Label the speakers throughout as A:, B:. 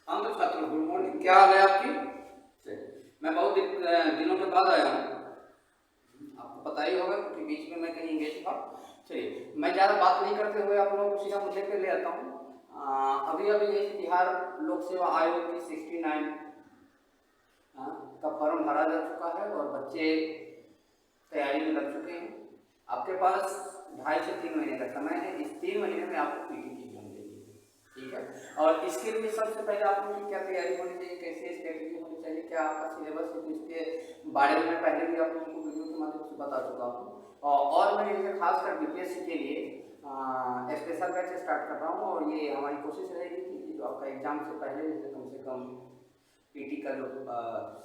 A: हाँ तो छात्र गुड मॉर्निंग, क्या हाल है आपकी? मैं बहुत दिनों के बाद आया हूँ, आपको पता ही होगा क्योंकि बीच में मैं कहीं इंगेज था। चलिए मैं ज़्यादा बात नहीं करते हुए आप लोगों को सीधा मुद्दे पे ले आता हूँ। अभी अभी जैसे बिहार लोक सेवा आयोग की 69 का फॉर्म भरा जा चुका है और बच्चे तैयारी में लग चुके हैं। आपके पास 2.5 से 3 महीने का समय है। इस 3 महीने में आपको पीटी की एग्जाम देनी है, ठीक है। और इसके लिए सबसे पहले आप लोगों की क्या तैयारी होनी चाहिए, कैसे स्ट्रेटेजी होनी चाहिए, क्या आपका सिलेबस है, तो इसके बारे में पहले भी आप लोगों को वीडियो के माध्यम से बता चुका हूँ। और मैं इसे खासकर बीपीएससी के लिए स्पेशल बैच स्टार्ट कर रहा हूँ और ये हमारी कोशिश रहेगी कि जो आपका एग्जाम से पहले कम से कम पीटी का जो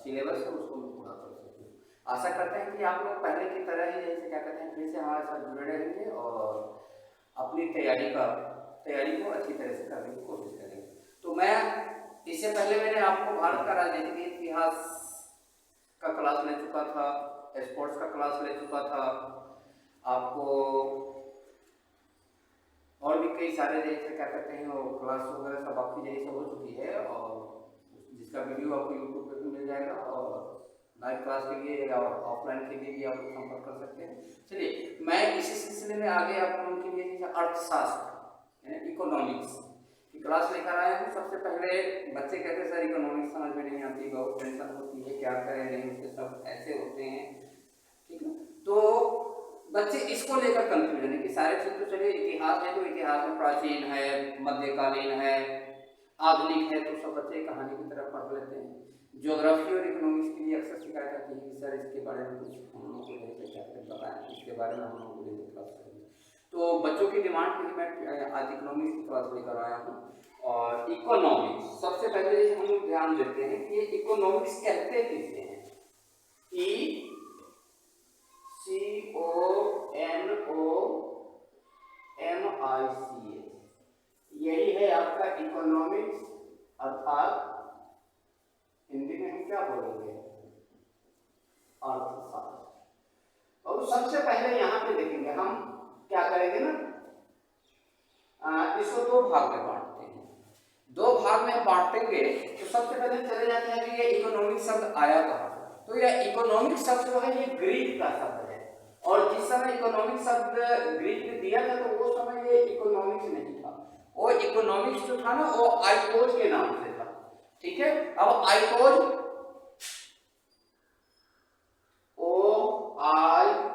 A: सिलेबस है उसको मैं पूरा कर सकूँ। आशा करते हैं कि आप लोग पहले की तरह ही जैसे क्या कहते हैं फिर से हमारे साथ जुड़े रहेंगे और अपनी तैयारी को अच्छी तरह से करने की कोशिश करेंगे। तो मैं इससे पहले मैंने आपको भारत का राजनीतिक इतिहास का क्लास ले चुका था, स्पोर्ट्स का क्लास ले चुका था, आपको और भी कई सारे जैसे क्या कहते हैं वो क्लास वगैरह सब आपकी जैसे हो चुकी है और जिसका वीडियो आपको यूट्यूब पे भी मिल जाएगा और लाइव क्लास के लिए या ऑफलाइन के लिए भी आप लोग संपर्क कर सकते हैं। चलिए मैं इसी सिलसिले में आगे आप लोगों के लिए जैसे अर्थशास्त्र इकोनॉमिक्स की क्लास लेकर आया हूँ। सबसे पहले बच्चे कहते हैं सर इकोनॉमिक्स समझ में नहीं आती, बहुत टेंशन होती है, क्या करें नहीं होते, सब ऐसे होते हैं, ठीक है। तो बच्चे इसको लेकर कंफ्यूजन है कि सारे चीज तो चलिए इतिहास है तो इतिहास में प्राचीन है, मध्यकालीन है, आधुनिक है, तो सब बच्चे कहानी की तरफ पढ़ लेते हैं। ज्योग्राफी और इकोनॉमिक्स के लिए अक्सर शिकायत आती है कि सर इसके बारे में कुछ हम लोगों को जैसे क्या बताएं, इसके बारे में हम लोगों को जैसे क्लास करेंगे। तो बच्चों की डिमांड के लिए मैं आज इकोनॉमिक्स की क्लास लेकर आया हूँ। और इकोनॉमिक्स सबसे पहले हम लोग ध्यान देते हैं कि इकोनॉमिक्स कहते किसे हैं। CONOMICS यही है आपका इकोनॉमिक्स, अर्थात हिंदी में हम क्या बोलेंगे अर्थशास्त्र। और सबसे पहले यहाँ पे देखेंगे हम क्या करेंगे ना, इसको दो भाग में बांटते हैं। दो भाग में बांटेंगे तो सबसे पहले चले जाते हैं कि ये इकोनॉमिक शब्द आया कहाँ। तो यह इकोनॉमिक शब्द जो है ये ग्रीक का शब्द है और जिस समय इकोनॉमिक शब्द ग्रीक में दिया था तो वो समय ये इकोनॉमिक्स नहीं था, वो इकोनॉमिक्स जो था ना वो आइकोज के नाम से था, ठीक है। अब आइकोज OIKOS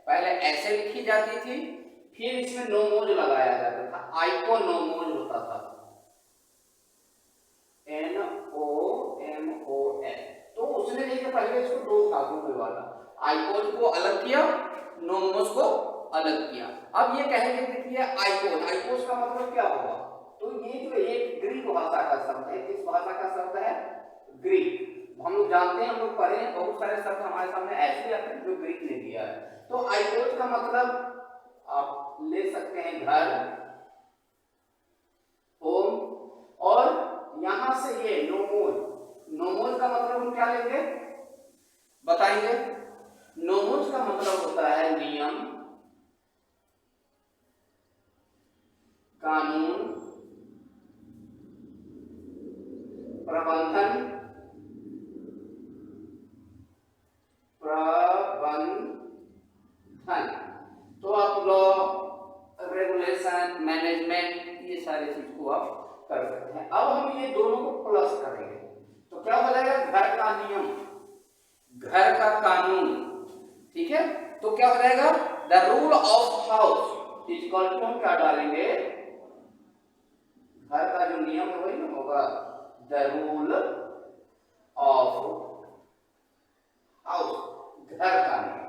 A: पहले ऐसे लिखी जाती थी, फिर इसमें नोमोज लगाया जाता था, आइकोनोमोज होता था, NOMOS। तो उसने जैसे पहले इसको दो भागों में बांटा, आइकोज को अलग किया, नोमोज को अलग किया। अब ये कहेंगे देखिए आइकोज का मतलब क्या होगा, तो ये जो एक ग्रीक भाषा का शब्द है, किस भाषा का शब्द है, ग्रीक। हम लोग जानते हैं, हम लोग पढ़े हैं, बहुत सारे शब्द हमारे सामने ऐसे आते हैं जो ग्रीक ने दिया है। तो आइकोज का मतलब आप ले सकते हैं घर, होम, और यहां से ये नोमोज का मतलब हम क्या लेंगे बताएंगे। नोमोज का मतलब होता है नियम, कानून, प्रबंधन, तो आप लॉ, रेगुलेशन, मैनेजमेंट, ये सारी चीज को आप कर सकते हैं। अब हम ये दोनों को प्लस करेंगे तो क्या हो जाएगा, घर का नियम, घर का कानून, ठीक है। तो क्या हो जाएगा, the rule of house is equal to हम क्या डालेंगे, घर का जो नियम है वही होगा द रूल ऑफ हाउस, घर का नियम।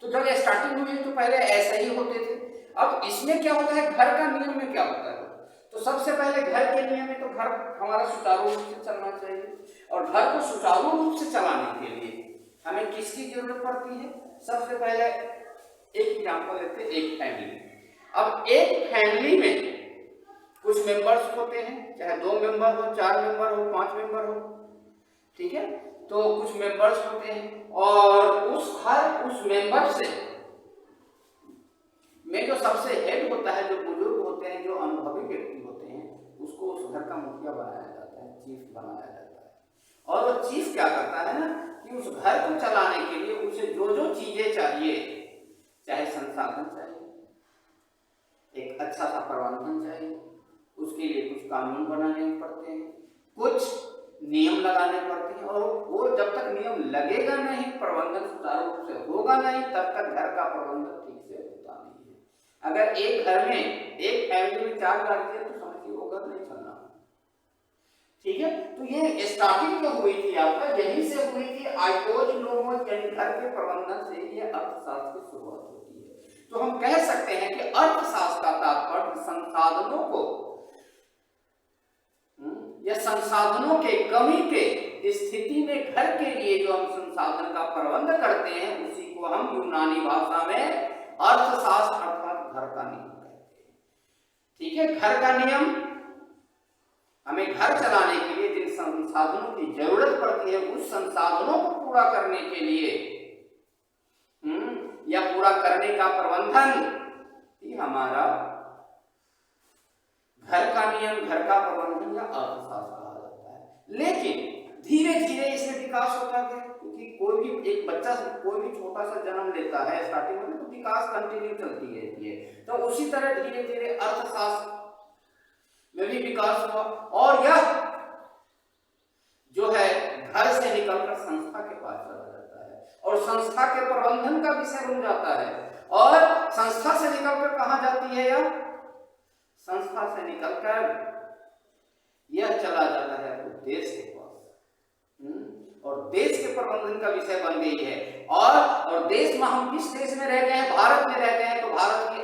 A: तो जब स्टार्टिंग हुई तो पहले ऐसे ही होते थे। अब इसमें क्या होता है, घर का नियम में क्या होता है, तो सबसे पहले घर के नियम में तो घर हमारा सुचारू रूप से चलना चाहिए और घर को सुचारू रूप से चलाने के लिए हमें किसकी जरूरत पड़ती है। सबसे पहले एक एग्जांपल लेते हैं, एक फैमिली। अब एक फैमिली में कुछ मेंबर्स होते हैं, चाहे 2 मेंबर हो, 4 मेंबर हो, 5 मेंबर हो, ठीक है। तो कुछ मेंबर्स होते हैं और उस मेंबर से में जो सबसे हेड होता है, जो बुजुर्ग होते हैं, जो अनुभवी व्यक्ति होते हैं, चीफ बनाया जाता है। और वो चीफ क्या करता है ना कि उस घर को चलाने के लिए उसे जो जो चीजें चाहिए, चाहे संसाधन चाहिए, एक अच्छा सा प्रबंधन चाहिए, उसके लिए कुछ कानून बनाने पड़ते हैं, कुछ नियम लगाने पड़ते हैं, और वो जब तक नियम लगेगा नहीं, प्रबंधन सुचारू रूप से होगा नहीं, तब तक घर का प्रबंधन ठीक से होता नहीं है। अगर एक घर में, एक फैमिली में 4 गाड़ी है तो समझिए वो घर नहीं चलना। ठीक है, तो ये स्टार्टिंग जो हुई थी आपका, यहीं से हुई थी। आइकोज नोमोज यानी घर के प्रबंधन से ये अर्थशास्त्र की शुरुआत होती है। तो हम कह सकते हैं कि अर्थशास्त्र का तात्पर्य संसाधनों को या संसाधनों के कमी के स्थिति में घर के लिए जो हम संसाधन का प्रबंध करते हैं, उसी को हम यूनानी भाषा में अर्थशास्त्र अर्थात घर का नियम कहते हैं। ठीक है, घर का नियम हमें घर चलाने के लिए जिन संसाधनों की जरूरत पड़ती है, उस संसाधनों को पूरा करने के लिए या पूरा करने का प्रबंधन ही हमारा घर का नियम, घर का प्रबंधन या अर्थशास्त्र कहा जाता है। लेकिन धीरे धीरे इसमें विकास होता गया, क्योंकि कोई भी एक बच्चा कोई भी छोटा सा जन्म लेता है स्टार्टिंग में, तो विकास कंटिन्यू चलती रहती है। तो उसी तरह धीरे धीरे अर्थशास्त्र में भी विकास हुआ, और यह जो है घर से निकलकर संस्था के पास चला जाता है, और संस्था के प्रबंधन का विषय बन जाता है। और संस्था से निकलकर कहां जाती है यह? संस्था से निकलकर यह चला जाता है तो देश के पास, और देश के प्रबंधन का विषय बन गई है। और देश में हम किस देश में रहते हैं? भारत में रहते हैं। तो भारत की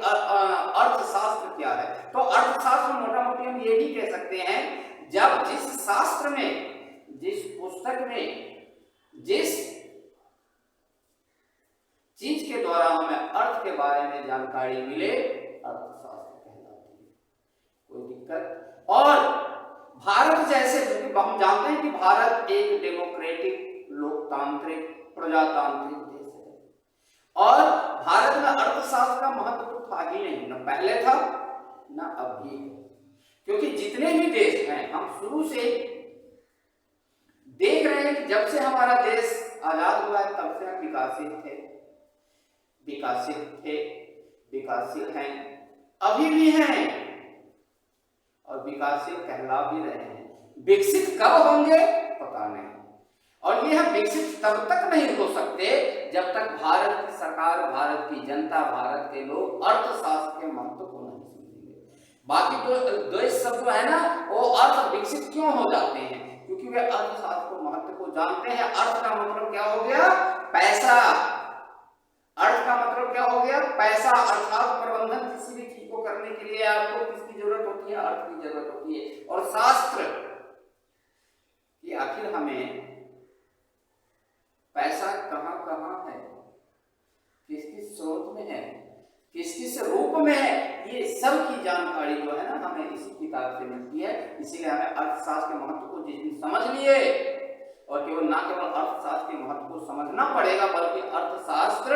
A: अर्थशास्त्र क्या है? तो अर्थशास्त्र में मोटा मोटी हम ये भी कह सकते हैं, जब जिस शास्त्र में, जिस पुस्तक में, जिस चीज के द्वारा हमें अर्थ के बारे में जानकारी मिले, अर्थशास्त्र कहलाती है। कोई दिक्कत? और भारत जैसे, हम जानते हैं कि भारत एक डेमोक्रेटिक, लोकतांत्रिक, प्रजातांत्रिक देश है, और भारत में अर्थशास्त्र का महत्व तो था ही नहीं, न पहले था न अब भी है। क्योंकि जितने भी देश हैं, हम शुरू से देख रहे हैं कि जब से हमारा देश आजाद हुआ है, तब से हम विकासित हैं, अभी भी हैं, और विकासित कहला भी रहे हैं। विकसित कब होंगे पता नहीं, और ये हम विकसित तब तक नहीं हो सकते जब तक भारत की सरकार, भारत की जनता, भारत के लोग अर्थशास्त्र के महत्व को नहीं समझेंगे। बाकी तो देश सब जो है ना, वो अर्थ विकसित क्यों हो जाते हैं? क्योंकि वे अर्थशास्त्र को महत्व को जानते हैं। अर्थ का मतलब क्या हो गया? पैसा। अर्थ का मतलब क्या हो गया? पैसा। अर्थात प्रबंधन, किसी भी चीज को करने के लिए आपको किसकी जरूरत होती है? अर्थ की जरूरत होती है। और शास्त्र कि आखिर हमें पैसा कहां कहां है, किस किस स्रोत में है, किस किस रूप में है, ये सब की जानकारी जो है ना, हमें इसी किताब से मिलती है। इसीलिए हमें अर्थशास्त्र के महत्व को जिस दिन समझ लिए, और केवल ना केवल अर्थशास्त्र के महत्व को समझना पड़ेगा, बल्कि अर्थशास्त्र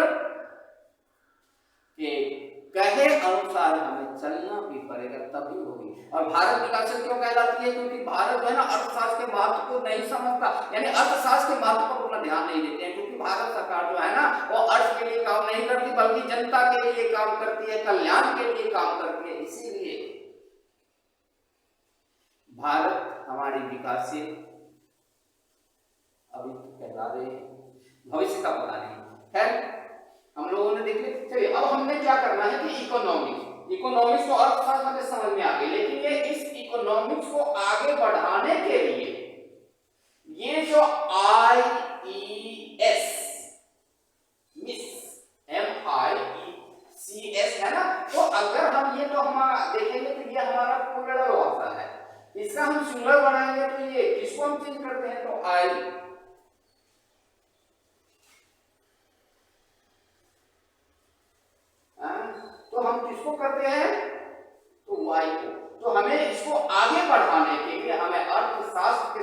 A: के कहे अनुसार हमें चलना भी पड़ेगा, तभी होगी। और भारत विकासशील क्यों कहलाती है? क्योंकि भारत जो है ना, अर्थशास्त्र के महत्व को नहीं समझता, यानी अर्थशास्त्र के महत्व पर उतना ध्यान नहीं देते हैं। क्योंकि भारत सरकार जो है ना, वो अर्थ के लिए काम नहीं करती, बल्कि जनता के लिए काम करती है, कल्याण के लिए काम करती है। इसीलिए भारत हमारी विकासशील अभी कहला रहे हैं, भविष्य का पता नहीं है। हम लोगों ने देख लिया। चलिए, अब हमने क्या करना है कि इकोनॉमिक्स को अर्थशास्त्र में समझ में आ गई, लेकिन ये इस इकोनॉमिक्स को आगे बढ़ाने के लिए ये जो MIECS है ना, तो अगर हम ये तो हमारा देखेंगे तो ये हमारा प्लूरल भाषा है, इसका हम सिंगुलर बनाएंगे तो ये किसको हम चेंज करते हैं? तो आई, तो हम किसको करते हैं? तो वाई को। तो हमें इसको आगे बढ़ाने के लिए, हमें अर्थशास्त्र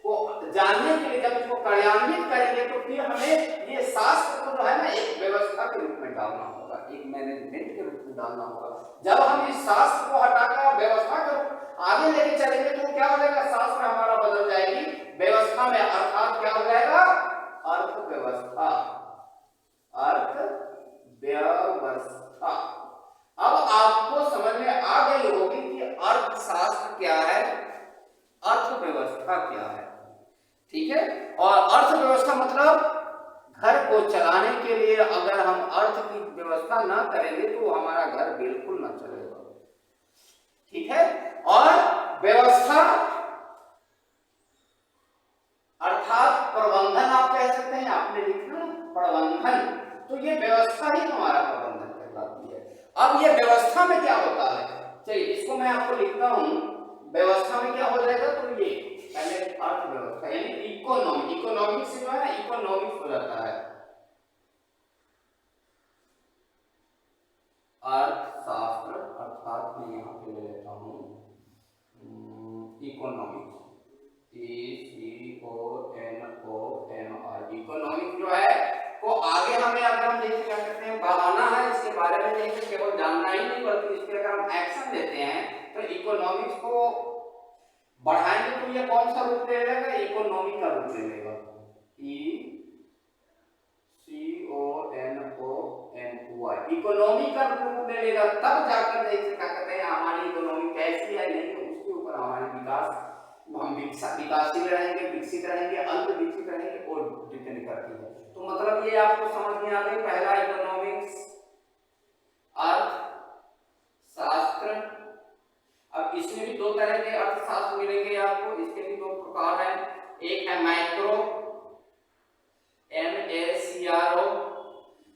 A: को जानने के लिए, जब इसको कार्यान्वित करेंगे तो फिर हमें ये शास्त्र को जो है ना, एक व्यवस्था के रूप में डालना होगा, एक मैनेजमेंट के रूप में डालना होगा। जब हम इस शास्त्र को हटाकर व्यवस्था के रूप आगे लेके चलेंगे तो क्या हो जाएगा? शास्त्र हमारा बदल व्यवस्था में, अर्थात क्या हो जाएगा, अर्थव्यवस्था, अर्थव्यवस्था। अब आपको समझ में आ गई होगी कि अर्थशास्त्र क्या है, अर्थव्यवस्था क्या है, ठीक है। और अर्थव्यवस्था मतलब घर को चलाने के लिए अगर हम अर्थ की व्यवस्था ना करेंगे तो हमारा घर बिल्कुल ना चलेगा, ठीक है। और व्यवस्था अर्थात प्रबंधन आप कह सकते हैं, आपने लिखा प्रबंधन, तो ये व्यवस्था ही हमारा प्रबंधन कहलाती है। अब ये व्यवस्था में क्या होता है, चलिए इसको मैं आपको लिखता हूं, व्यवस्था में क्या हो जाएगा, तो ये पहले अर्थव्यवस्था यानी इकोनॉमी, इकोनॉमिक्स से जो है ना इकोनॉमिक्स हो जाता है, अर्थशास्त्र, अर्थात मैं यहाँ पे ले लेता हूँ इकोनॉमिक्स, ECONOMI, इकोनॉमिक जो है को आगे हमें अगर हम देखिए क्या करते हैं, बढ़ाना है, इसके बारे में नहीं सिर्फ केवल जानना ही नहीं बल्कि इसके अगर हम एक्शन लेते हैं तो इकोनॉमिक्स को बढ़ाएंगे तो ये कौन सा रूप ले लेगा, इकोनॉमी का रूप ले लेगा, ECONOMY, इकोनॉमी का रूप ले लेगा, तब जाकर देखिए क्या कहते हैं हमारी इकोनॉमी कैसी है, नहीं उसके ऊपर हमारे विकास, हम विकासशील रहेंगे, विकसित रहेंगे, अल्प विकसित रहेंगे और डिपेंड करती है। तो मतलब ये आपको समझ में आ गई, पहला इकोनॉमिक्स, अर्थशास्त्र। अब इसमें भी दो तरह के अर्थशास्त्र मिलेंगे आपको, इसके भी दो प्रकार हैं, एक है माइक्रो, MACRO,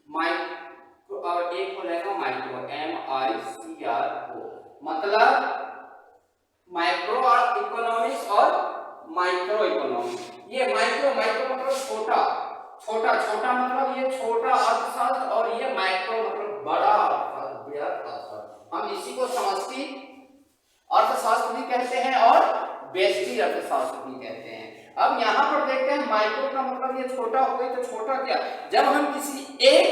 A: माइक्रो, और एक हो जाएगा माइक्रो, MICRO। मतलब माइक्रो इकोनॉमिक्स और माइक्रो इकोनॉमिक्स। ये माइक्रो, माइक्रो मतलब छोटा, छोटा, छोटा मतलब ये छोटा अर्थशास्त्र, और ये माइक्रो मतलब बड़ा अर्थशास्त्र, बृहद अर्थशास्त्र। हम इसी को समष्टि अर्थशास्त्र भी कहते हैं और व्यष्टि अर्थशास्त्र भी कहते हैं। अब यहाँ पर देखते हैं माइक्रो का मतलब ये छोटा हो गई, तो छोटा क्या, जब हम किसी एक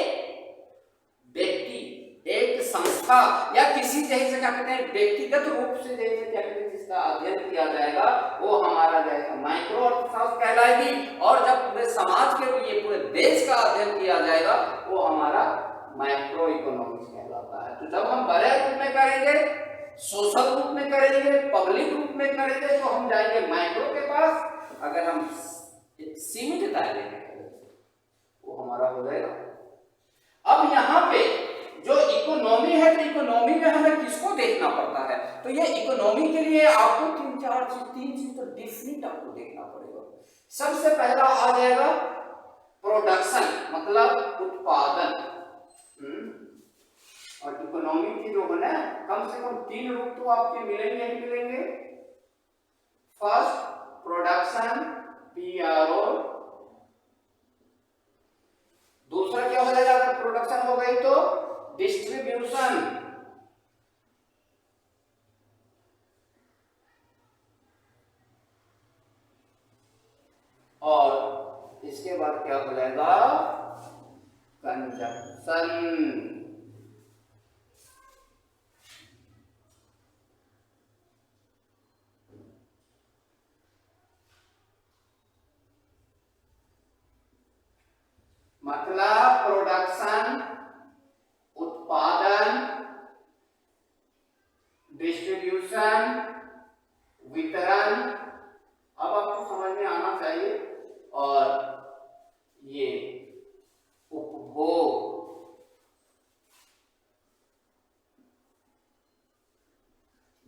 A: व्यक्ति, एक संस्था या किसी जैसे क्या कहते हैं व्यक्तिगत रूप से जैसे क्या कहते हैं जिसका अध्ययन किया जाएगा वो हमारा जैसा माइक्रो अर्थशास्त्र कहलाएगी, और जब पूरे समाज के लिए, पूरे देश का अध्ययन किया जाएगा वो हमारा माइक्रो इकोनॉमिक्स कहलाता है। तो जब हम बड़े रूप में करेंगे, सोशल रूप में करेंगे, पब्लिक रूप में करेंगे तो हम जाएंगे माइक्रो के पास, अगर हम एक सीमित दायरे में करेंगे वो हमारा हो जाएगा। अब यहाँ पे जो इकोनॉमी है, तो इकोनॉमी में हमें किसको देखना पड़ता है, तो ये इकोनॉमी के लिए आपको तीन चीज तो डिफिनिट आपको देखना पड़ेगा। सबसे पहला आ जाएगा प्रोडक्शन, मतलब उत्पादन, और इकोनॉमी की जो है ना कम से कम तीन रूप तो आपके मिलेंगे ही मिलेंगे। फर्स्ट प्रोडक्शन, PRO, दूसरा क्या हो जाएगा, अगर प्रोडक्शन हो गई तो डिस्ट्रीब्यूशन, और इसके बाद क्या हो जाएगा, कंजप्शन। मतलब प्रोडक्शन, उत्पादन, डिस्ट्रीब्यूशन, वितरण, अब आपको समझ में आना चाहिए, और ये उपभोग,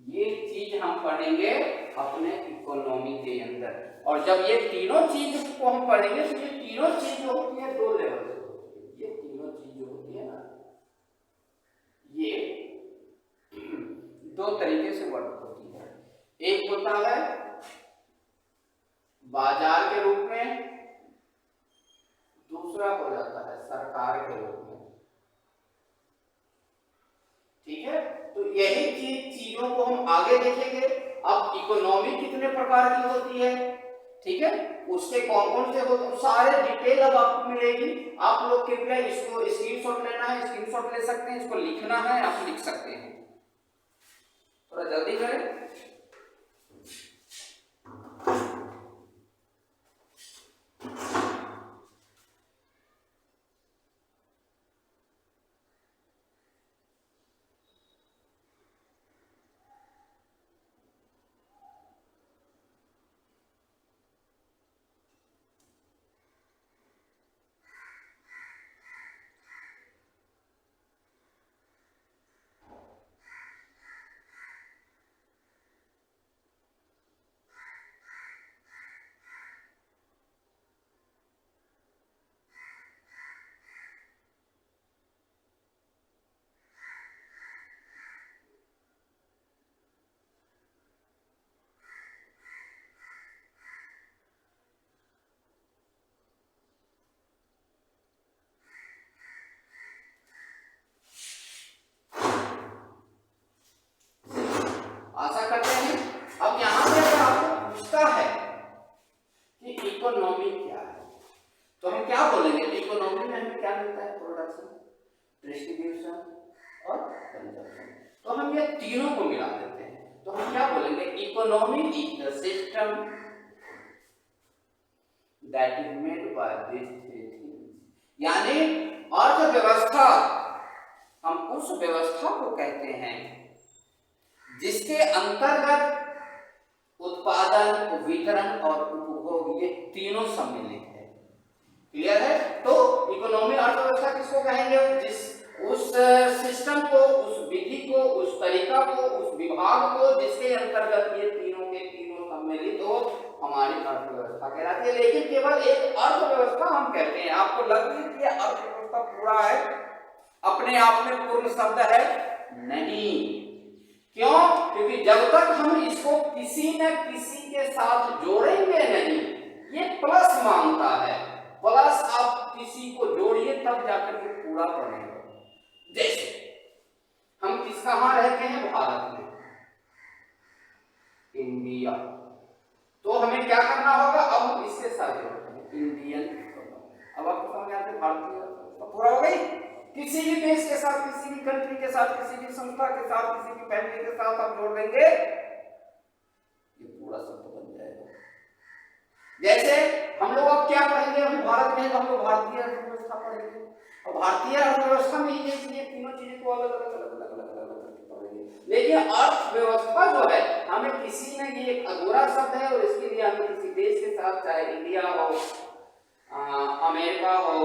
A: ये चीज हम पढ़ेंगे अपने इकोनॉमी के अंदर। और जब ये तीनों चीज को हम पढ़ेंगे तो ये तीनों चीज जो होती है दो लेवल से होती है, ये तीनों चीज जो होती है ना ये दो तरीके से वर्क होती है। एक होता है बाजार के रूप में, दूसरा हो जाता है सरकार के रूप में, ठीक है। तो यही चीजों को हम आगे देखेंगे। अब इकोनॉमी कितने प्रकार की होती है, ठीक है, उसके कौन कौन से होते हैं, सारे डिटेल अब आपको मिलेगी। आप लोग कृपया इसको स्क्रीनशॉट लेना है, स्क्रीनशॉट ले सकते हैं, इसको लिखना है, आप लिख सकते हैं, थोड़ा जल्दी करें। डिस्ट्रीब्यूशन और कंजप्शन। तो हम ये तीनों को मिला देते हैं, तो हम क्या बोलेंगे, economy is the system that is made by this three things, यानी अर्थव्यवस्था हम उस व्यवस्था को कहते हैं जिसके अंतर्गत उत्पादन, वितरण और उपभोग ये तीनों सम्मिलित है। क्लियर है? तो इकोनॉमी अर्थव्यवस्था किसको कहेंगे, जिस उस सिस्टम को, उस विधि को, उस तरीका को, उस विभाग को जिसके अंतर्गत ये तीनों के तीनों सम्मिलित हो, हमारी अर्थव्यवस्था कहलाती है। लेकिन केवल एक अर्थव्यवस्था हम कहते हैं, आपको लग रही है कि अर्थव्यवस्था पूरा है, अपने आप में पूर्ण शब्द है, नहीं। क्यों? क्योंकि जब तक हम इसको किसी न किसी के साथ जोड़ेंगे नहीं, ये प्लस मांगता है, प्लस आप किसी को जोड़िए तब जाकर के पूरा बनेगा। जैसे हम किस कहां रहते हैं, भारत में, इंडिया, तो हमें क्या करना होगा, अब हम इसके साथ जोड़ते हैं, इंडियन। अब आपको समझ आती है, भारतीय तो पूरा हो गई। किसी भी देश के साथ, किसी भी कंट्री के साथ, किसी भी संस्था के साथ, किसी भी फैमिली के साथ आप जोड़ देंगे, ये पूरा शब्द बन जाएगा। जैसे हम लोग अब क्या पढ़ेंगे, हम भारत में, हम लोग भारतीय अर्थव्यवस्था पढ़ेंगे, और भारतीय अर्थव्यवस्था में ये तीनों चीजें को अलग अलग पढ़ेंगे। लेकिन अर्थव्यवस्था जो है, हमें किसी ने, ये एक अधूरा शब्द है, और इसके लिए हमें किसी देश के साथ, चाहे इंडिया हो, अमेरिका हो,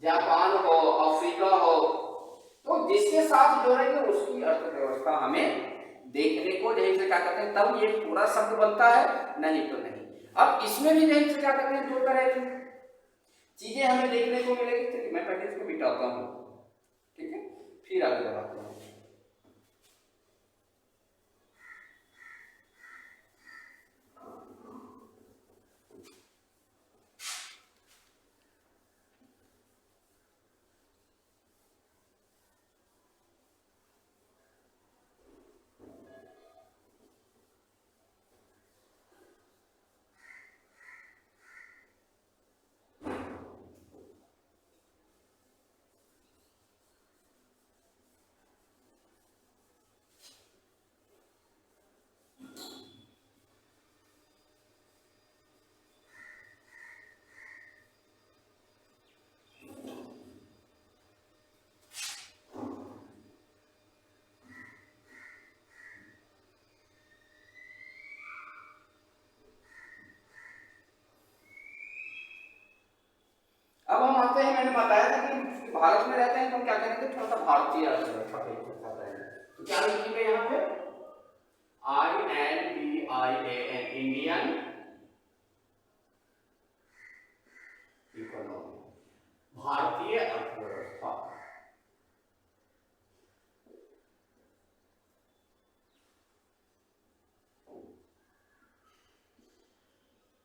A: जापान हो, अफ्रीका हो, तो जिसके साथ जोड़ेंगे उसकी अर्थव्यवस्था हमें देखने को यहीं से क्या करते हैं, तब ये पूरा शब्द बनता है, नहीं तो नहीं। अब इसमें भी यहीं से क्या करते हैं, दो तरह की चीजें हमें देखने को मिलेगी। चलिए मैं पहले इसको मिटाता हूँ, ठीक है, फिर आगे बढ़ाते हैं। अब हम आते हैं, मैंने बताया था कि भारत में रहते हैं तो हम क्या करेंगे, थोड़ा सा भारतीय अर्थव्यवस्था पे चर्चा करेंगे। तो क्या लिखेंगे यहाँ पे, INDIAN, इंडियन इकोनॉमी, भारतीय अर्थव्यवस्था।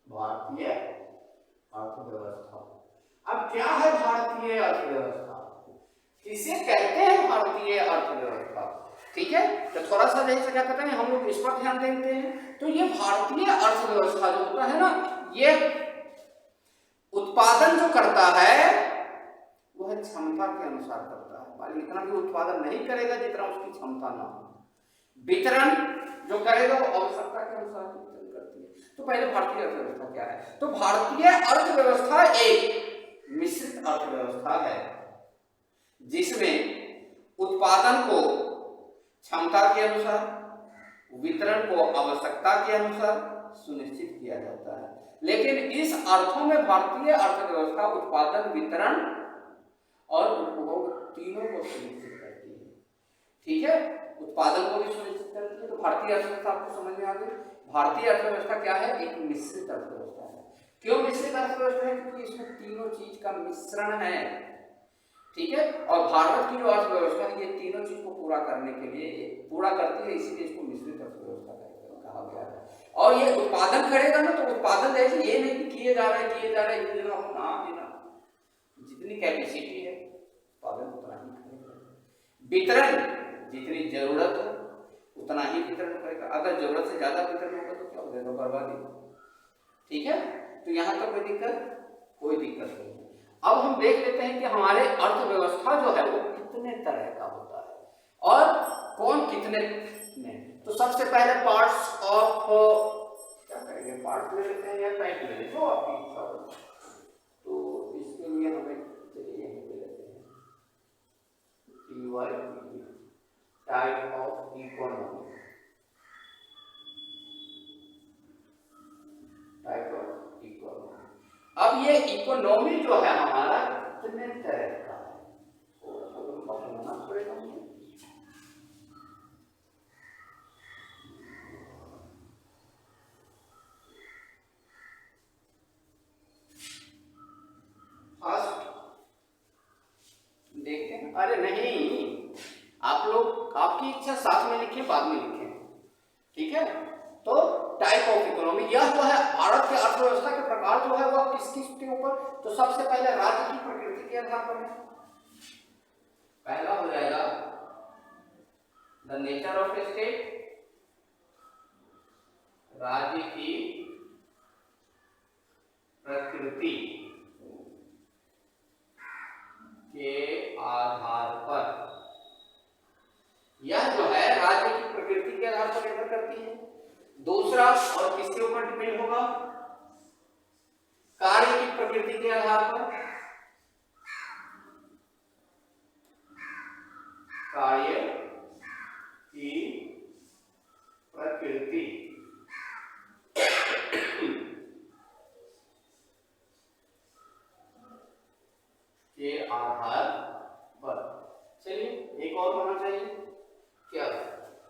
A: भारतीय अर्थव्यवस्था। अब क्या है भारतीय अर्थव्यवस्था, किसे कहते हैं भारतीय अर्थव्यवस्था, ठीक है। तो थोड़ा सा जैसे क्या कहते हैं, हम लोग इस पर ध्यान देते हैं। तो ये भारतीय अर्थव्यवस्था जो होता है ना, ये उत्पादन जो करता है वह क्षमता के अनुसार करता है, मान इतना भी उत्पादन नहीं करेगा जितना उसकी क्षमता ना हो। वितरण जो करेगा वो आवश्यकता के अनुसार वितरण करती है। तो पहले भारतीय अर्थव्यवस्था क्या है, तो भारतीय अर्थव्यवस्था एक मिश्रित अर्थव्यवस्था है जिसमें उत्पादन को क्षमता के अनुसार, वितरण को आवश्यकता के अनुसार सुनिश्चित किया जाता है। लेकिन इस अर्थों में भारतीय अर्थव्यवस्था उत्पादन, वितरण और उपभोग तीनों को सुनिश्चित करती है, ठीक है। उत्पादन को भी सुनिश्चित करती है। तो भारतीय अर्थव्यवस्था आपको समझ में आ गई। भारतीय अर्थव्यवस्था क्या है, एक मिश्रित अर्थव्यवस्था है। क्यों मिश्रित अर्थव्यवस्था है, क्योंकि इसमें तीनों चीज का मिश्रण है, ठीक है। और भारत की जो अर्थव्यवस्था है ये तीनों चीज को पूरा करने के लिए पूरा करती है, इसीलिए इसको मिश्रित अर्थव्यवस्था कहा गया है। और ये उत्पादन करेगा ना, तो उत्पादन जैसे ये नहीं कि किए जा रहे ये देना हो ना देना, जितनी कैपेसिटी है उत्पादन उतना ही करेगा। वितरण जितनी जरूरत हो उतना ही वितरण करेगा, अगर जरूरत से ज्यादा वितरण होगा तो क्या हो जाएगा, बर्बादी, ठीक है। तो यहाँ तक कोई दिक्कत नहीं। अब हम देख लेते हैं कि हमारे अर्थव्यवस्था जो है वो कितने तरह का होता है और कौन कितने में। तो सबसे पहले पार्ट्स ऑफ, क्या करेंगे, पार्ट्स ले लेते हैं या टाइप ले लेते हो आपकी इच्छा हो। तो इसके लिए हमें चलिए यहीं पे लेते हैं type of economy, type of economy. अब ये इकोनॉमी जो है हमारा कितने तरह का है, थोड़ा सा तो बताना पड़ेगा मुझे। फर्स्ट देखते हैं, अरे नहीं, आप लोग आपकी इच्छा साथ में लिखें बाद में लिखें, ठीक है। तो टाइप ऑफ इकोनॉमी यह जो है भारत के अर्थव्यवस्था के प्रकार जो है वह किस किस के ऊपर, तो सबसे पहले राज्य की प्रकृति के आधार पर है। पहला हो जाएगा the nature of A state, राज्य की प्रकृति के आधार पर, यह जो है राज्य की प्रकृति के आधार पर निर्भर करती है। दूसरा और किसके ऊपर डिपेंड होगा, कार्य की प्रकृति के आधार पर, कार्य की प्रकृति के आधार पर। चलिए एक और होना चाहिए, क्या,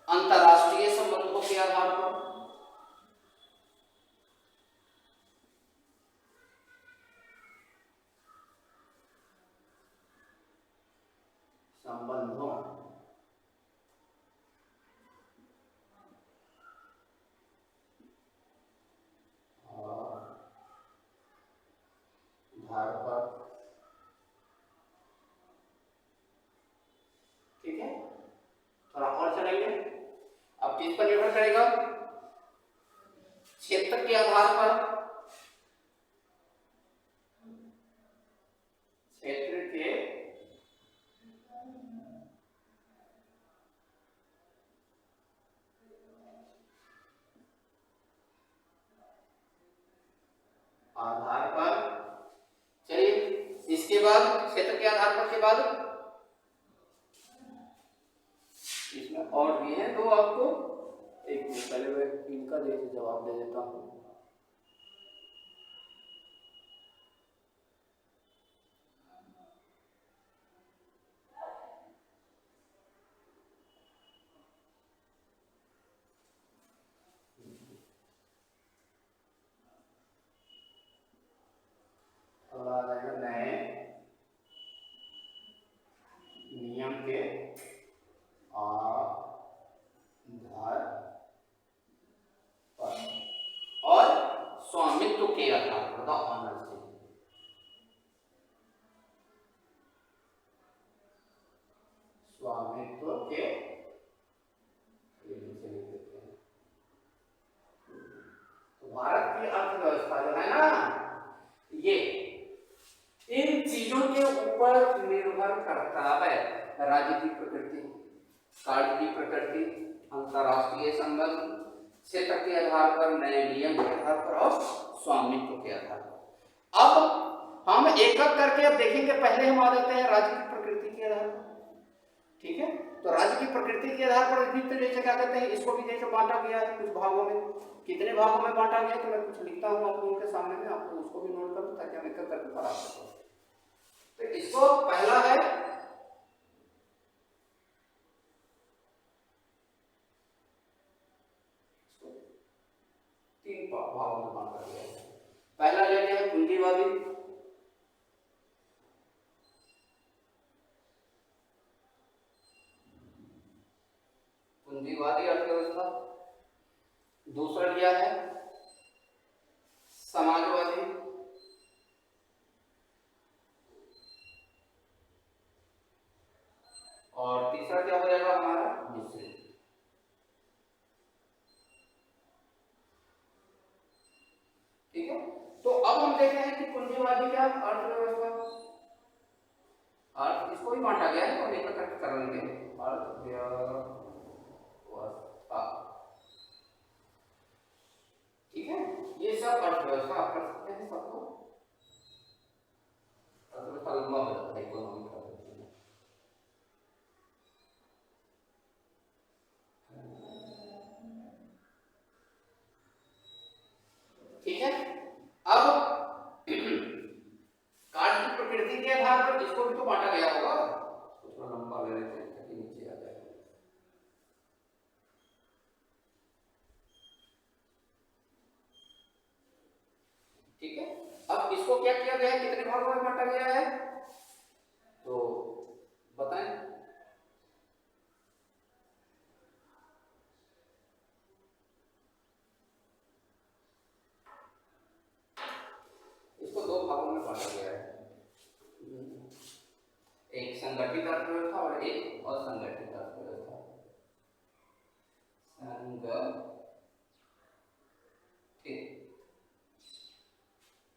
A: अंतरराष्ट्रीय संबंधों के आधार पर, संबंधों आधार पर, ठीक है। थोड़ा और चलेंगे, अब किस पर निर्भर करेगा, क्षेत्र के आधार पर, क्षेत्र के आधार पर। चलिए इसके बाद क्षेत्र के आधार पर के बाद इसमें और भी है दो आपको, एक मिनट पहले मैं इनका जैसे जवाब दे देता हूँ। नए नियम के आधार पर और स्वामित्व के आधार पर, ऑनरशिप, स्वामित्व के, तो भारत की अर्थव्यवस्था जो है ना, ये इन चीजों के ऊपर निर्भर करता है, राज्य की प्रकृति, कार्य की प्रकृति, अंतरराष्ट्रीय संबंध, क्षेत्र के आधार पर, नए नियम के आधार पर और स्वामित्व के आधार पर। अब हम एक एक करके अब देखेंगे, पहले हम आ जाते हैं राज्य की प्रकृति के आधार पर, ठीक है। तो राज्य की प्रकृति के आधार पर भी तो जैसे क्या कहते हैं, इसको भी जैसे बांटा गया है कुछ भागों में, कितने भागों में बांटा गया तो मैं कुछ लिखता हूँ आप लोगों के सामने में, आपको उसको भी नोट करूँ ताकि हम एक एक करके पढ़ा सकें। तो इसको पहला है तीन भागों में बांटा गया है। पहला लेते हैं पूंजीवादी, पूंजीवादी अर्थव्यवस्था। दूसरा लिया है समाजवादी, और तीसरा क्या हो जाएगा हमारा मिश्रित। ठीक है, तो अब हम देखते हैं कि पूंजीवादी क्या अर्थव्यवस्था, भी बांटा गया है तो हम एकत्र कर लेंगे। अर्थव्यवस्था, ठीक है, ये सब अर्थव्यवस्था आप कर सकते हैं सबको। अर्थव्यवस्था लंबा हो जाता है, इकोनॉमी कर देते हैं। ठीक है, अब कार्य की प्रकृति के आधार पर इसको भी तो बांटा गया होगा। तो थोड़ा लंबा ले लेते हैं ताकि नीचे आ जाए। ठीक है, अब इसको क्या किया गया है, कितने भागों में बांटा गया है, तो बताएं। इसको दो भागों में बांटा गया है, एक संगठित अर्थव्यवस्था और एक असंगठित अर्थव्यवस्था। संगठित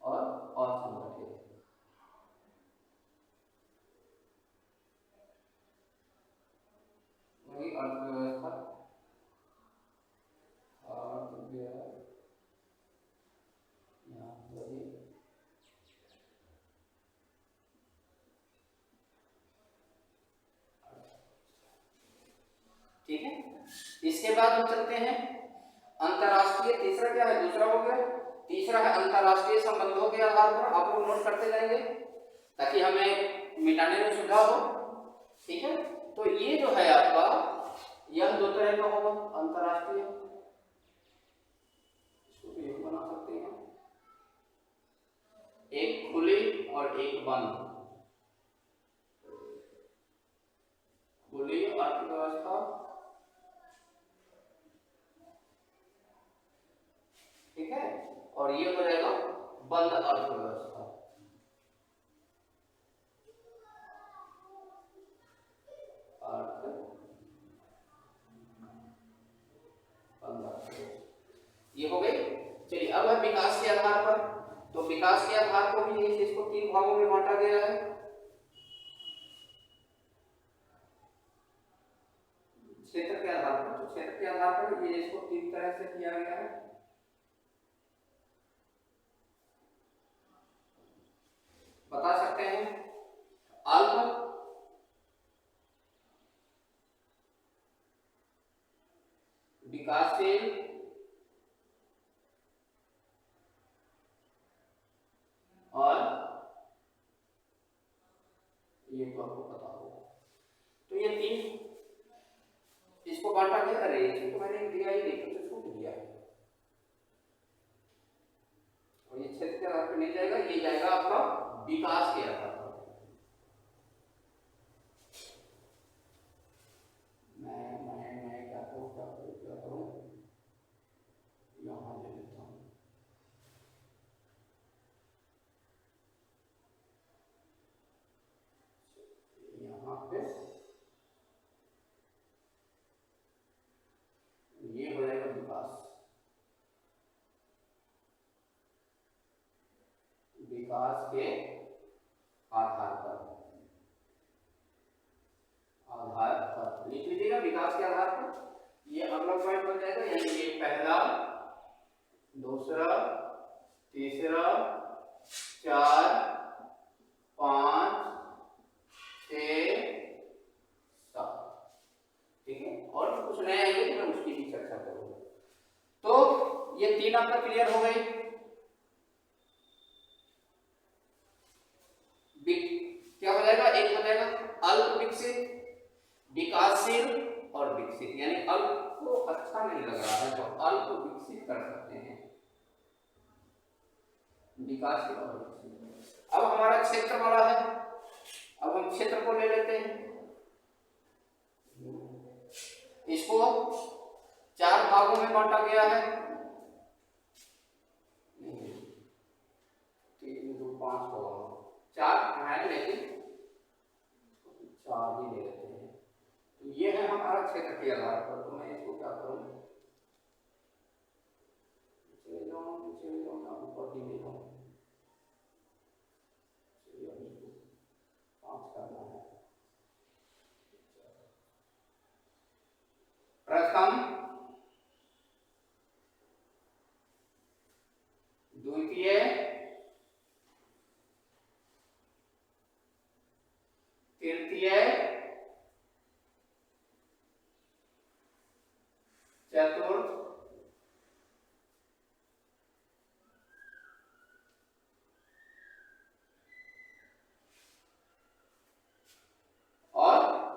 A: और असंगठित। वही अर्थव्यवस्था, ठीक है। इसके बाद हम चलते हैं अंतरराष्ट्रीय, तीसरा क्या है, दूसरा हो गया। तीसरा है अंतरराष्ट्रीय संबंधों के आधार पर, आप लोग नोट करते जाएंगे ताकि हमें मिटाने में सुविधा हो। ठीक है, तो ये जो है आपका, यह दो तरह का होगा अंतरराष्ट्रीय, इसको भी एक बना सकते हैं, एक खुली और एक बंद। खुली अर्थव्यवस्था, ठीक है, और ये हो जाएगा बंद अर्थव्यवस्था। ये हो गई। चलिए अब है विकास के आधार पर, तो विकास के आधार को भी इसको तीन भागों में बांटा गया है। क्षेत्र के आधार पर, तो क्षेत्र के आधार पर ये इसको तीन तरह से किया गया है। बता सकते हैं अल्प, विकासशील और ये तो आपको पता होगा। तो ये तीन इसको बांटा गया। अरे ये तो मैंने दिया ही नहीं, तो छूट गया। और ये क्षेत्र के आधार पर नहीं जाएगा, ये जाएगा आपका विकास के आधार पर। मैं क्या करूं, यहाँ ले लेता हूं। यहाँ पे ये हो जाएगा विकास, विकास के आधार पर, लिख लीजिएगा विकास के आधार पर। ये अगला पॉइंट हो जाएगा, यानी ये पहला, दूसरा, तीसरा, 4, 5, 6, 7। ठीक है, और कुछ नया है मैं उसकी भी चर्चा करूंगा। तो ये तीन आपका क्लियर हो गए। क्या हो जाएगा, एक हो जाएगा अल्प विकसित, विकासशील और विकसित, यानी अल्प को अच्छा नहीं लग रहा है तो अल्प विकसित कर सकते हैं, विकासशील और विकसित। अब हमारा क्षेत्र वाला है, अब हम क्षेत्र को ले लेते हैं। इसको 4 भागों में बांटा गया है, 3, 2, 5 होगा, 4 है लेकिन 4 ही ले लेते हैं। तो ये है हमारा क्षेत्र के आधार पर। तो मैं इसको क्या करूं, चले जाऊं ना, ऊपर ही ले जाऊं, 5 करना है।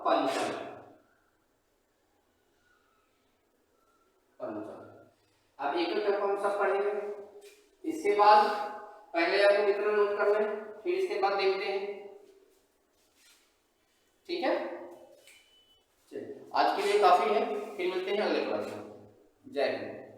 A: पंचम। पंचम अब एक एक करके हम सब पढ़ेंगे। इसके बाद पहले आपको विकर्ण नोट कर लें, फिर इसके बाद देखते हैं। ठीक है, चलिए आज के लिए काफी है, फिर मिलते हैं अगले क्लास में। जय हिंद।